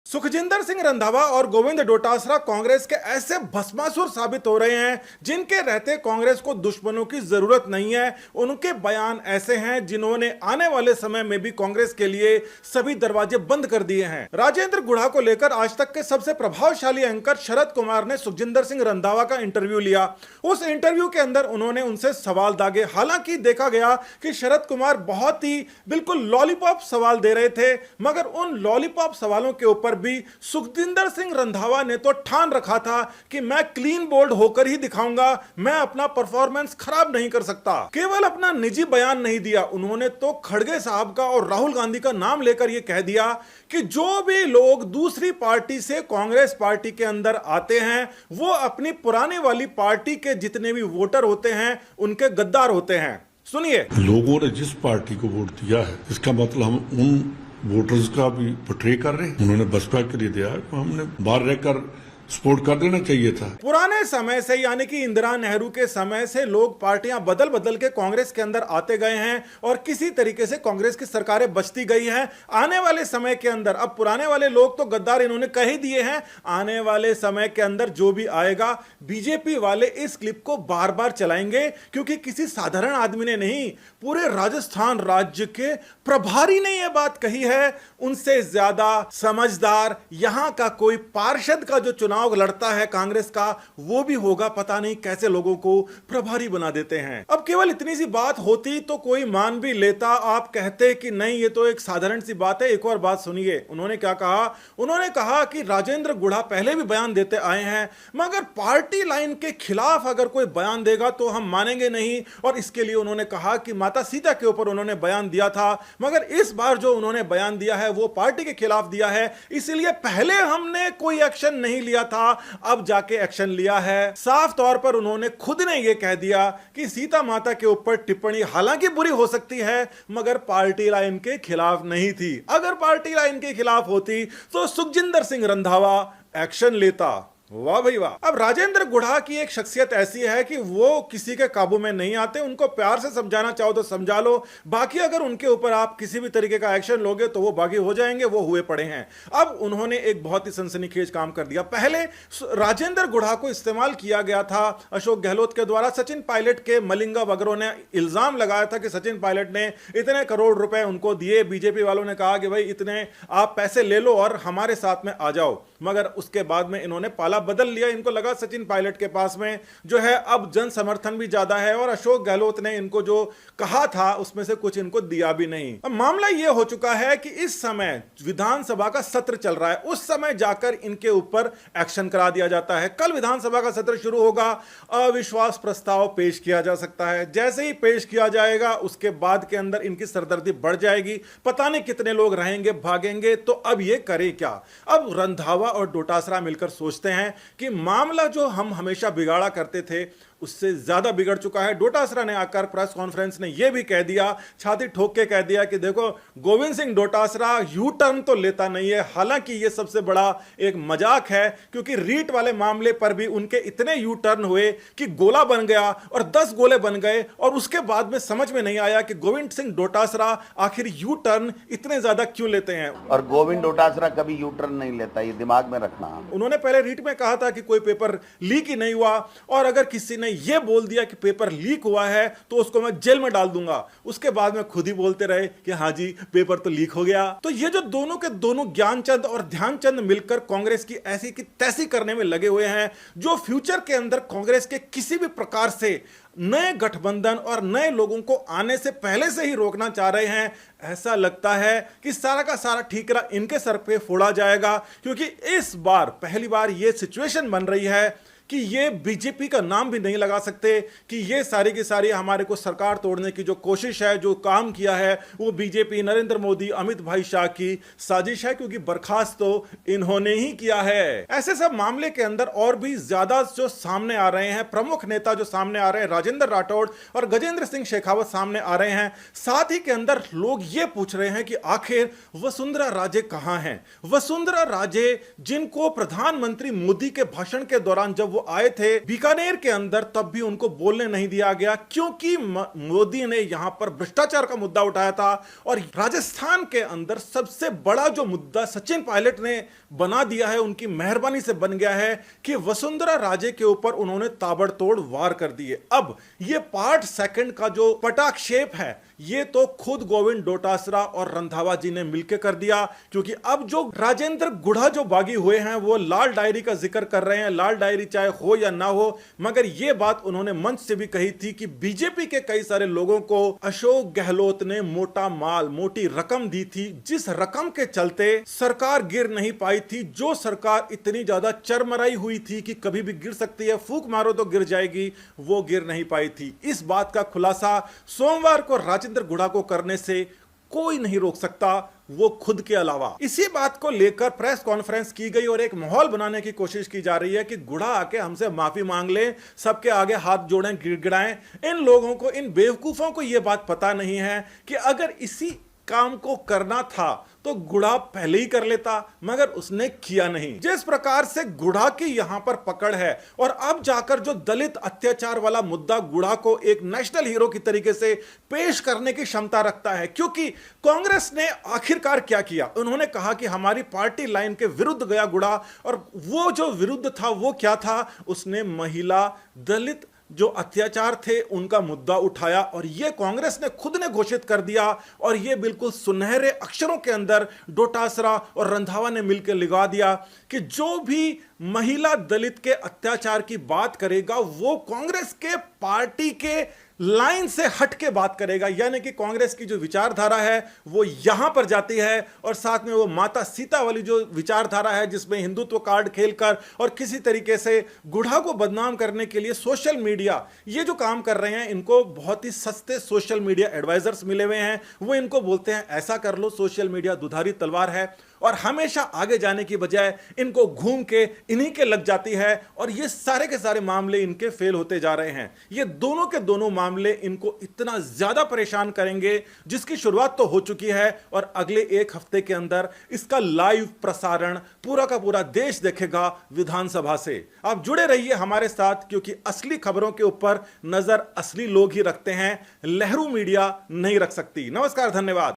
सुखजिंदर सिंह रंधावा और गोविंद डोटासरा कांग्रेस के ऐसे भस्मासुर साबित हो रहे हैं जिनके रहते कांग्रेस को दुश्मनों की जरूरत नहीं है। उनके बयान ऐसे हैं जिन्होंने आने वाले समय में भी कांग्रेस के लिए सभी दरवाजे बंद कर दिए हैं। राजेंद्र गुढ़ा को लेकर आज तक के सबसे प्रभावशाली एंकर शरद कुमार ने सुखजिंदर सिंह रंधावा का इंटरव्यू लिया। उस इंटरव्यू के अंदर उन्होंने उनसे सवाल दागे। हालांकि देखा गया कि शरद कुमार बहुत ही बिल्कुल लॉलीपॉप सवाल दे रहे थे, मगर उन लॉलीपॉप सवालों के ऊपर भी सुखजिंदर सिंह रंधावा ने तो ठान रखा था कि मैं क्लीन बोल्ड होकर ही दिखाऊंगा, मैं अपना परफॉर्मेंस खराब नहीं कर सकता। केवल अपना निजी बयान नहीं दिया, उन्होंने तो खड़गे साहब का और राहुल गांधी का नाम लेकर यह कह दिया कि जो भी लोग दूसरी पार्टी से कांग्रेस पार्टी के अंदर आते हैं वो अपनी पुरानी वाली पार्टी के जितने भी वोटर होते हैं उनके गद्दार होते हैं। सुनिए। लोगों ने जिस पार्टी को वोट दिया है इसका मतलब हम उन वोटर्स का भी पोर्ट्रे कर रहे हैं। उन्होंने बसपा के लिए दिया, हमने बाहर रहकर सपोर्ट कर देना चाहिए था। पुराने समय से यानी कि इंदिरा नेहरू के समय से लोग पार्टियां बदल बदल के कांग्रेस के अंदर आते गए हैं और किसी तरीके से कांग्रेस की सरकारें बचती गई हैं। आने वाले समय के अंदर अब पुराने वाले लोग तो गद्दार इन्होंने कह ही दिए हैं, आने वाले समय के अंदर जो भी आएगा बीजेपी वाले इस क्लिप को बार बार चलाएंगे, क्योंकि किसी साधारण आदमी ने नहीं, पूरे राजस्थान राज्य के प्रभारी ने यह बात कही है। उनसे ज्यादा समझदार यहां का कोई पार्षद का जो चुनाव लड़ता है कांग्रेस का वो भी होगा। पता नहीं कैसे लोगों को प्रभारी बना देते हैं। अब केवल इतनी सी बात होती तो कोई मान भी लेता, आप कहते कि नहीं ये तो एक साधारण सी बात है। एक और बात सुनिए, उन्होंने क्या कहा। उन्होंने कहा कि राजेंद्र गुढ़ा पहले भी बयान देते आए हैं, मगर पार्टी लाइन के खिलाफ अगर कोई बयान देगा तो हम मानेंगे नहीं। और इसके लिए उन्होंने कहा कि माता सीता के ऊपर उन्होंने बयान दिया था, मगर इस बार जो उन्होंने बयान दिया है वो पार्टी के खिलाफ दिया है, इसलिए पहले हमने कोई एक्शन नहीं लिया था, अब जाके एक्शन लिया है। साफ तौर पर उन्होंने खुद ने यह कह दिया कि सीता माता के ऊपर टिप्पणी हालांकि बुरी हो सकती है मगर पार्टी लाइन के खिलाफ नहीं थी। अगर पार्टी लाइन के खिलाफ होती तो सुखजिंदर सिंह रंधावा एक्शन लेता। वाह भाई वाह। अब राजेंद्र गुढ़ा की एक शख्सियत ऐसी है कि वो किसी के काबू में नहीं आते, उनको प्यार से समझाना चाहो तो समझा लो, बाकी अगर उनके ऊपर आप किसी भी तरीके का एक्शन लोगे तो वो बागी हो जाएंगे, वो हुए पड़े हैं। अब उन्होंने एक बहुत ही सनसनीखेज काम कर दिया। पहले राजेंद्र गुढ़ा को इस्तेमाल किया गया था अशोक गहलोत के द्वारा। सचिन पायलट के मलिंगा वगैरह ने इल्जाम लगाया था कि सचिन पायलट ने इतने करोड़ रुपए उनको दिए, बीजेपी वालों ने कहा कि भाई इतने आप पैसे ले लो और हमारे साथ में आ जाओ, मगर उसके बाद में इन्होंने पाला बदल लिया। इनको लगा सचिन पायलट के पास में जो है अब जन समर्थन भी ज्यादा है और अशोक गहलोत ने इनको जो कहा था उसमें से कुछ इनको दिया भी नहीं। अब मामला यह हो चुका है कि इस समय विधानसभा का सत्र चल रहा है, उस समय जाकर इनके ऊपर एक्शन करा दिया जाता है। कल विधानसभा का सत्र शुरू होगा, अविश्वास प्रस्ताव पेश किया जा सकता है। जैसे ही पेश किया जाएगा उसके बाद के अंदर इनकी सरदर्दी बढ़ जाएगी, पता नहीं कितने लोग रहेंगे भागेंगे। तो अब ये करे क्या। अब रंधावा और डोटासरा मिलकर सोचते हैं कि मामला जो हम हमेशा बिगाड़ा करते थे उससे ज्यादा बिगड़ चुका है। डोटासरा ने आकर प्रेस कॉन्फ्रेंस ने यह भी कह दिया, छाती ठोक के कह दिया कि देखो गोविंद सिंह डोटासरा यू टर्न तो लेता नहीं है। हालांकि यह सबसे बड़ा एक मजाक है, क्योंकि रीट वाले मामले पर भी उनके इतने यू टर्न हुए कि गोला बन गया और 10 गोले बन गए और उसके बाद में समझ में नहीं आया कि गोविंद सिंह डोटासरा आखिर यू टर्न इतने ज्यादा क्यों लेते हैं। और गोविंद डोटासरा कभी यू टर्न नहीं लेता, ये दिमाग में रखना। उन्होंने पहले रीट में कहा था कि कोई पेपर लीक ही नहीं हुआ, और अगर किसी ने यह बोल दिया कि पेपर लीक हुआ है तो उसको मैं जेल में डाल दूंगा। उसके बाद में खुद ही बोलते रहे कि हाँ जी पेपर तो लीक हो गया। तो ये जो दोनों के दोनों ज्ञानचंद और ध्यानचंद मिलकर कांग्रेस की ऐसी की तैसी करने में लगे हुए हैं, जो फ्यूचर के अंदर कांग्रेस के किसी भी प्रकार से नए गठबंधन और नए लोगों को आने से पहले से ही रोकना चाह रहे हैं। ऐसा लगता है कि सारा का सारा ठीकरा इनके सर पे फोड़ा जाएगा, क्योंकि इस बार पहली बार यह सिचुएशन बन रही है कि ये बीजेपी का नाम भी नहीं लगा सकते कि ये सारी की सारी हमारे को सरकार तोड़ने की जो कोशिश है, जो काम किया है, वो बीजेपी नरेंद्र मोदी अमित भाई शाह की साजिश है, क्योंकि बर्खास्त तो इन्होंने ही किया है। ऐसे सब मामले के अंदर और भी ज्यादा जो सामने आ रहे हैं, प्रमुख नेता जो सामने आ रहे हैं, राजेंद्र राठौड़ और गजेंद्र सिंह शेखावत सामने आ रहे हैं। साथ ही के अंदर लोग ये पूछ रहे हैं कि आखिर वसुंधरा राजे कहां हैं। वसुंधरा राजे जिनको प्रधानमंत्री मोदी के भाषण के दौरान जब वो वो आए थे बीकानेर के अंदर, तब भी उनको बोलने नहीं दिया गया, क्योंकि मोदी ने यहां पर भ्रष्टाचार का मुद्दा उठाया था। और राजस्थान के अंदर सबसे बड़ा जो मुद्दा सचिन पायलट ने बना दिया है, उनकी मेहरबानी से बन गया है कि वसुंधरा राजे के ऊपर उन्होंने ताबड़तोड़ वार कर दिए। अब ये पार्ट सेकंड का जो पटाक्षेप है, ये तो खुद गोविंद डोटासरा और रंधावा जी ने मिलकर कर दिया, क्योंकि अब जो राजेंद्र गुढ़ा जो बागी हुए हैं वो लाल डायरी का जिक्र कर रहे हैं। लाल डायरी चाहे हो या ना हो, मगर ये बात उन्होंने मंच से भी कही थी कि बीजेपी के कई सारे लोगों को अशोक गहलोत ने मोटा माल, मोटी रकम दी थी, जिस रकम के चलते सरकार गिर नहीं पाई थी। जो सरकार इतनी ज्यादा चरमराई हुई थी कि कभी भी गिर सकती है, फूंक मारो तो गिर जाएगी, वो गिर नहीं पाई थी। इस बात का खुलासा सोमवार को राजेंद्र गुढ़ा को करने से कोई नहीं रोक सकता, वो खुद के अलावा। इसी बात को लेकर प्रेस कॉन्फ्रेंस की गई और एक माहौल बनाने की कोशिश की जा रही है कि गुढ़ा आके हमसे माफी मांग ले, सबके आगे हाथ जोड़ें, गिड़गिड़ाएं। इन लोगों को, इन बेवकूफों को यह बात पता नहीं है कि अगर इसी काम को करना था तो गुढ़ा पहले ही कर लेता, मगर उसने किया नहीं। जिस प्रकार से गुढ़ा की यहां पर पकड़ है और अब जाकर जो दलित अत्याचार वाला मुद्दा गुढ़ा को एक नेशनल हीरो की तरीके से पेश करने की क्षमता रखता है, क्योंकि कांग्रेस ने आखिरकार क्या किया, उन्होंने कहा कि हमारी पार्टी लाइन के विरुद्ध गया गुढ़ा, और वो जो विरुद्ध था वो क्या था, उसने महिला, दलित जो अत्याचार थे उनका मुद्दा उठाया, और यह कांग्रेस ने खुद ने घोषित कर दिया। और यह बिल्कुल सुनहरे अक्षरों के अंदर डोटासरा और रंधावा ने मिलकर लिखवा दिया कि जो भी महिला दलित के अत्याचार की बात करेगा वो कांग्रेस के पार्टी के लाइन से हट के बात करेगा। यानी कि कांग्रेस की जो विचारधारा है वो यहां पर जाती है, और साथ में वो माता सीता वाली जो विचारधारा है जिसमें हिंदुत्व कार्ड खेलकर और किसी तरीके से गुढ़ा को बदनाम करने के लिए सोशल मीडिया ये जो काम कर रहे हैं, इनको बहुत ही सस्ते सोशल मीडिया एडवाइजर्स मिले हुए हैं। वो इनको बोलते हैं ऐसा कर लो, सोशल मीडिया दुधारी तलवार है, और हमेशा आगे जाने की बजाय इनको घूम के इन्हीं के लग जाती है, और ये सारे के सारे मामले इनके फेल होते जा रहे हैं। ये दोनों के दोनों मामले इनको इतना ज्यादा परेशान करेंगे, जिसकी शुरुआत तो हो चुकी है, और अगले एक हफ्ते के अंदर इसका लाइव प्रसारण पूरा का पूरा देश देखेगा विधानसभा से। आप जुड़े रहिए हमारे साथ, क्योंकि असली खबरों के ऊपर नजर असली लोग ही रखते हैं, लहरू मीडिया नहीं रख सकती। नमस्कार, धन्यवाद।